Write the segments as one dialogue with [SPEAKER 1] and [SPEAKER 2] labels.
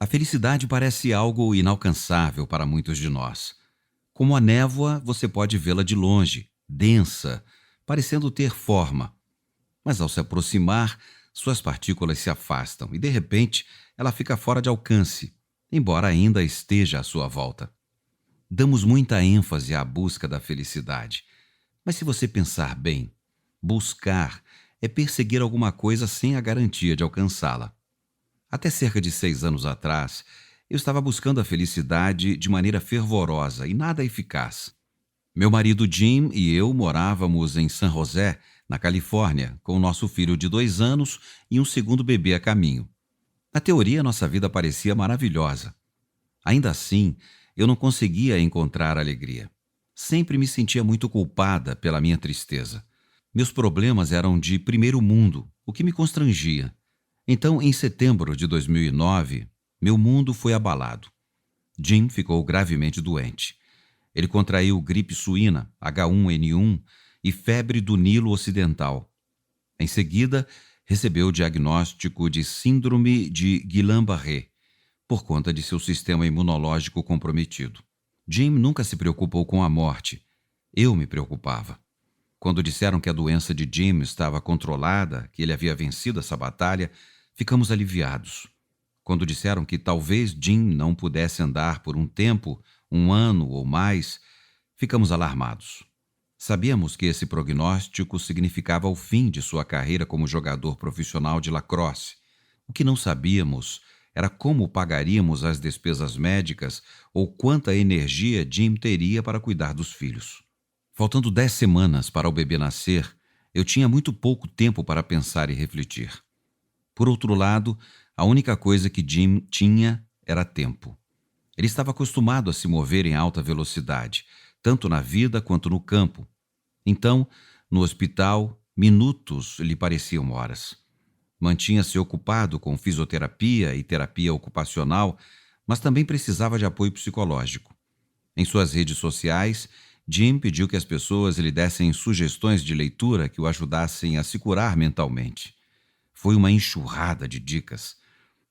[SPEAKER 1] A felicidade parece algo inalcançável para muitos de nós. Como a névoa, você pode vê-la de longe, densa, parecendo ter forma. Mas ao se aproximar, suas partículas se afastam e, de repente, ela fica fora de alcance, embora ainda esteja à sua volta. Damos muita ênfase à busca da felicidade. Mas se você pensar bem, buscar é perseguir alguma coisa sem a garantia de alcançá-la. Até cerca de 6 anos atrás, eu estava buscando a felicidade de maneira fervorosa e nada eficaz. Meu marido Jim e eu morávamos em San José, na Califórnia, com o nosso filho de 2 anos e um segundo bebê a caminho. Na teoria, nossa vida parecia maravilhosa. Ainda assim, eu não conseguia encontrar alegria. Sempre me sentia muito culpada pela minha tristeza. Meus problemas eram de primeiro mundo, o que me constrangia. Então, em setembro de 2009, meu mundo foi abalado. Jim ficou gravemente doente. Ele contraiu gripe suína, H1N1 e febre do Nilo Ocidental. Em seguida, recebeu o diagnóstico de síndrome de Guillain-Barré, por conta de seu sistema imunológico comprometido. Jim nunca se preocupou com a morte. Eu me preocupava. Quando disseram que a doença de Jim estava controlada, que ele havia vencido essa batalha, ficamos aliviados. Quando disseram que talvez Jim não pudesse andar por um tempo, 1 ano ou mais, ficamos alarmados. Sabíamos que esse prognóstico significava o fim de sua carreira como jogador profissional de lacrosse. O que não sabíamos era como pagaríamos as despesas médicas ou quanta energia Jim teria para cuidar dos filhos. Faltando 10 semanas para o bebê nascer, eu tinha muito pouco tempo para pensar e refletir. Por outro lado, a única coisa que Jim tinha era tempo. Ele estava acostumado a se mover em alta velocidade, tanto na vida quanto no campo. Então, no hospital, minutos lhe pareciam horas. Mantinha-se ocupado com fisioterapia e terapia ocupacional, mas também precisava de apoio psicológico. Em suas redes sociais, Jim pediu que as pessoas lhe dessem sugestões de leitura que o ajudassem a se curar mentalmente. Foi uma enxurrada de dicas.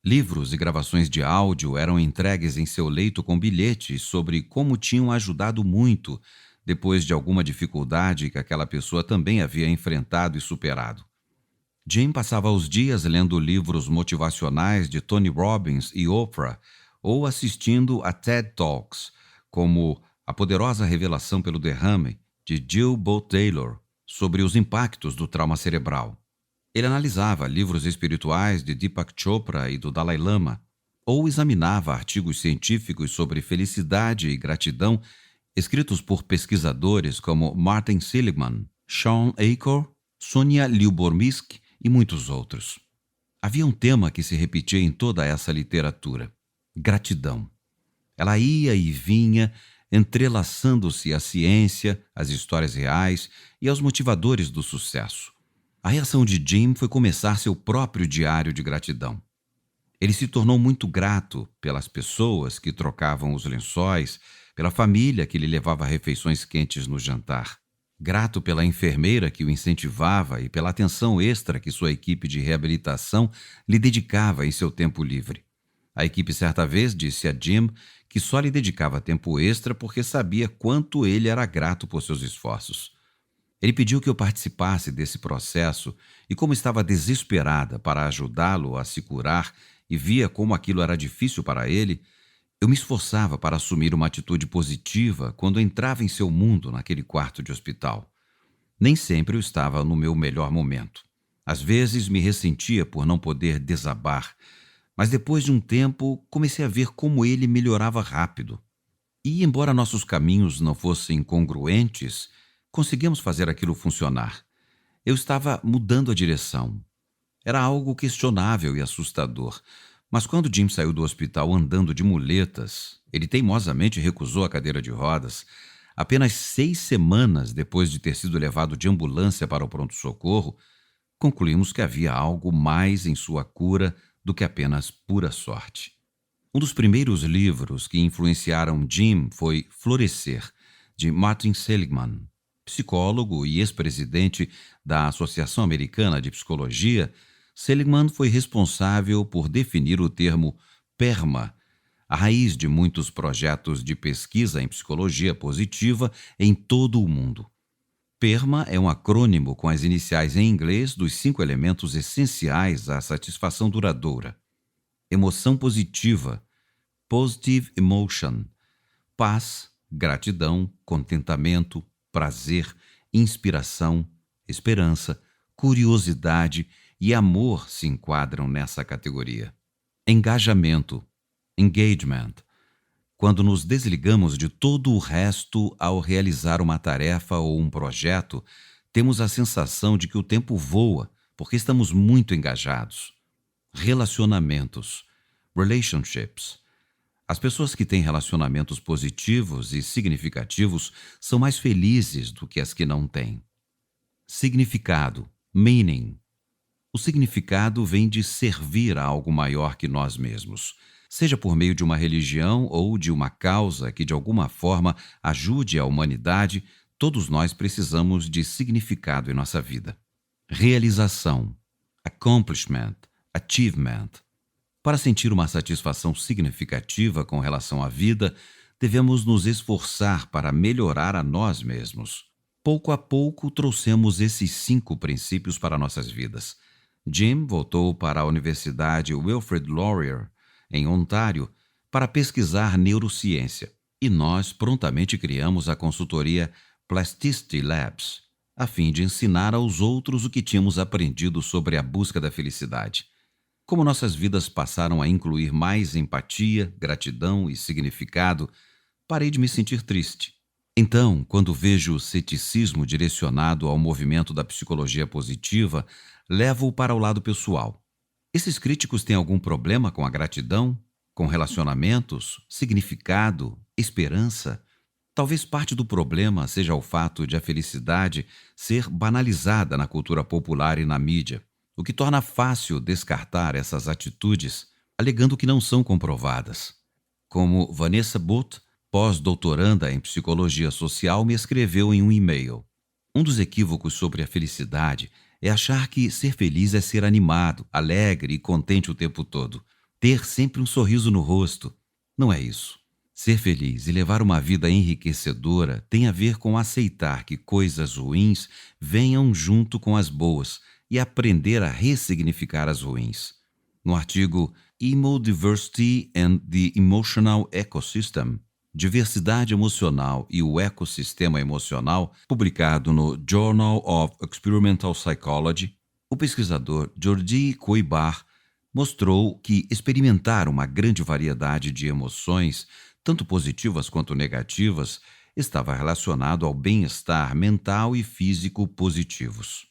[SPEAKER 1] Livros e gravações de áudio eram entregues em seu leito com bilhetes sobre como tinham ajudado muito depois de alguma dificuldade que aquela pessoa também havia enfrentado e superado. Jim passava os dias lendo livros motivacionais de Tony Robbins e Oprah ou assistindo a TED Talks, como A Poderosa Revelação pelo Derrame, de Jill Bolte Taylor, sobre os impactos do trauma cerebral. Ele analisava livros espirituais de Deepak Chopra e do Dalai Lama, ou examinava artigos científicos sobre felicidade e gratidão escritos por pesquisadores como Martin Seligman, Shawn Achor, Sonia Lyubomirsky e muitos outros. Havia um tema que se repetia em toda essa literatura: gratidão. Ela ia e vinha, entrelaçando-se à ciência, às histórias reais e aos motivadores do sucesso. A reação de Jim foi começar seu próprio diário de gratidão. Ele se tornou muito grato pelas pessoas que trocavam os lençóis, pela família que lhe levava refeições quentes no jantar. Grato pela enfermeira que o incentivava e pela atenção extra que sua equipe de reabilitação lhe dedicava em seu tempo livre. A equipe certa vez disse a Jim que só lhe dedicava tempo extra porque sabia quanto ele era grato por seus esforços. Ele pediu que eu participasse desse processo e, como estava desesperada para ajudá-lo a se curar e via como aquilo era difícil para ele, eu me esforçava para assumir uma atitude positiva quando entrava em seu mundo naquele quarto de hospital. Nem sempre eu estava no meu melhor momento. Às vezes me ressentia por não poder desabar, mas depois de um tempo comecei a ver como ele melhorava rápido. E, embora nossos caminhos não fossem congruentes, conseguimos fazer aquilo funcionar. Eu estava mudando a direção. Era algo questionável e assustador, mas quando Jim saiu do hospital andando de muletas, ele teimosamente recusou a cadeira de rodas. Apenas 6 semanas depois de ter sido levado de ambulância para o pronto-socorro, concluímos que havia algo mais em sua cura do que apenas pura sorte. Um dos primeiros livros que influenciaram Jim foi Florescer, de Martin Seligman. Psicólogo e ex-presidente da Associação Americana de Psicologia, Seligman foi responsável por definir o termo PERMA, a raiz de muitos projetos de pesquisa em psicologia positiva em todo o mundo. PERMA é um acrônimo com as iniciais em inglês dos 5 elementos essenciais à satisfação duradoura. Emoção positiva, positive emotion, paz, gratidão, contentamento, prazer, inspiração, esperança, curiosidade e amor se enquadram nessa categoria. Engajamento, engagement, quando nos desligamos de todo o resto ao realizar uma tarefa ou um projeto, temos a sensação de que o tempo voa porque estamos muito engajados. Relacionamentos, relationships. As pessoas que têm relacionamentos positivos e significativos são mais felizes do que as que não têm. Significado, meaning. O significado vem de servir a algo maior que nós mesmos, seja por meio de uma religião ou de uma causa que de alguma forma ajude a humanidade. Todos nós precisamos de significado em nossa vida. Realização, accomplishment, achievement. Para sentir uma satisfação significativa com relação à vida, devemos nos esforçar para melhorar a nós mesmos. Pouco a pouco, trouxemos esses 5 princípios para nossas vidas. Jim voltou para a Universidade Wilfrid Laurier, em Ontário, para pesquisar neurociência, e nós prontamente criamos a consultoria Plasticity Labs, a fim de ensinar aos outros o que tínhamos aprendido sobre a busca da felicidade. Como nossas vidas passaram a incluir mais empatia, gratidão e significado, parei de me sentir triste. Então, quando vejo o ceticismo direcionado ao movimento da psicologia positiva, levo-o para o lado pessoal. Esses críticos têm algum problema com a gratidão, com relacionamentos, significado, esperança? Talvez parte do problema seja o fato de a felicidade ser banalizada na cultura popular e na mídia, o que torna fácil descartar essas atitudes, alegando que não são comprovadas. Como Vanessa Booth, pós-doutoranda em psicologia social, me escreveu em um e-mail. Um dos equívocos sobre a felicidade é achar que ser feliz é ser animado, alegre e contente o tempo todo. Ter sempre um sorriso no rosto. Não é isso. Ser feliz e levar uma vida enriquecedora tem a ver com aceitar que coisas ruins venham junto com as boas e aprender a ressignificar as ruins. No artigo Emo Diversity and the Emotional Ecosystem, Diversidade Emocional e o Ecossistema Emocional, publicado no Journal of Experimental Psychology, o pesquisador Jordi Cuibar mostrou que experimentar uma grande variedade de emoções, tanto positivas quanto negativas, estava relacionado ao bem-estar mental e físico positivos.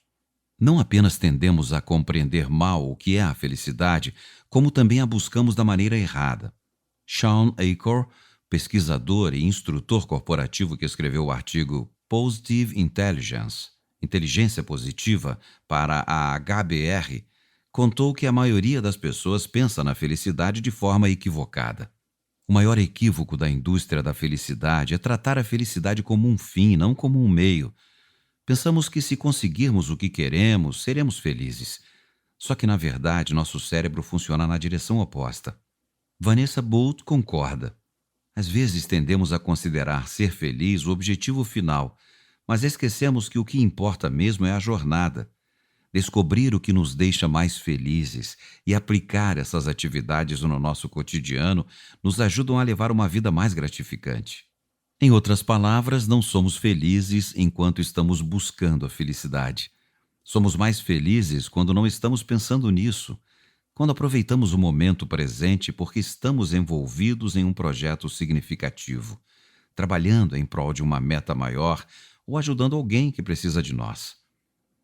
[SPEAKER 1] Não apenas tendemos a compreender mal o que é a felicidade, como também a buscamos da maneira errada. Sean Achor, pesquisador e instrutor corporativo que escreveu o artigo Positive Intelligence, Inteligência Positiva, para a HBR, contou que a maioria das pessoas pensa na felicidade de forma equivocada. O maior equívoco da indústria da felicidade é tratar a felicidade como um fim, não como um meio. Pensamos que se conseguirmos o que queremos, seremos felizes. Só que, na verdade, nosso cérebro funciona na direção oposta. Vanessa Booth concorda. Às vezes tendemos a considerar ser feliz o objetivo final, mas esquecemos que o que importa mesmo é a jornada. Descobrir o que nos deixa mais felizes e aplicar essas atividades no nosso cotidiano nos ajudam a levar uma vida mais gratificante. Em outras palavras, não somos felizes enquanto estamos buscando a felicidade. Somos mais felizes quando não estamos pensando nisso, quando aproveitamos o momento presente porque estamos envolvidos em um projeto significativo, trabalhando em prol de uma meta maior ou ajudando alguém que precisa de nós.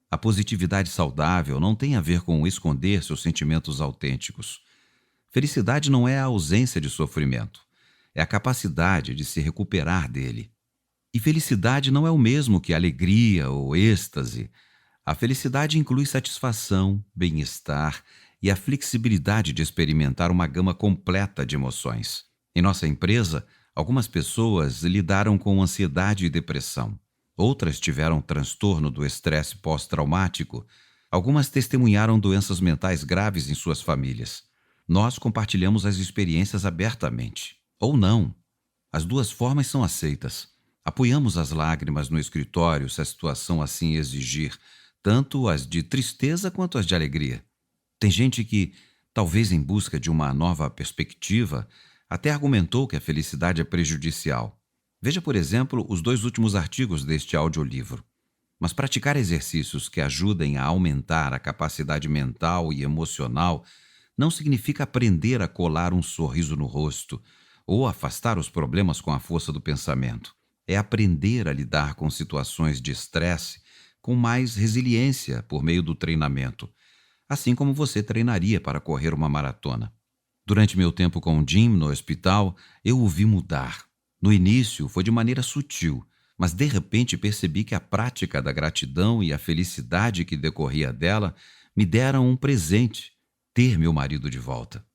[SPEAKER 1] A positividade saudável não tem a ver com esconder seus sentimentos autênticos. Felicidade não é a ausência de sofrimento, é a capacidade de se recuperar dele. E felicidade não é o mesmo que alegria ou êxtase. A felicidade inclui satisfação, bem-estar e a flexibilidade de experimentar uma gama completa de emoções. Em nossa empresa, algumas pessoas lidaram com ansiedade e depressão. Outras tiveram transtorno do estresse pós-traumático. Algumas testemunharam doenças mentais graves em suas famílias. Nós compartilhamos as experiências abertamente. Ou não. As duas formas são aceitas. Apoiamos as lágrimas no escritório se a situação assim exigir, tanto as de tristeza quanto as de alegria. Tem gente que, talvez em busca de uma nova perspectiva, até argumentou que a felicidade é prejudicial. Veja, por exemplo, os dois últimos artigos deste audiolivro. Mas praticar exercícios que ajudem a aumentar a capacidade mental e emocional não significa aprender a colar um sorriso no rosto ou afastar os problemas com a força do pensamento. É aprender a lidar com situações de estresse com mais resiliência por meio do treinamento, assim como você treinaria para correr uma maratona. Durante meu tempo com o Jim no hospital, eu o vi mudar. No início foi de maneira sutil, mas de repente percebi que a prática da gratidão e a felicidade que decorria dela me deram um presente: ter meu marido de volta.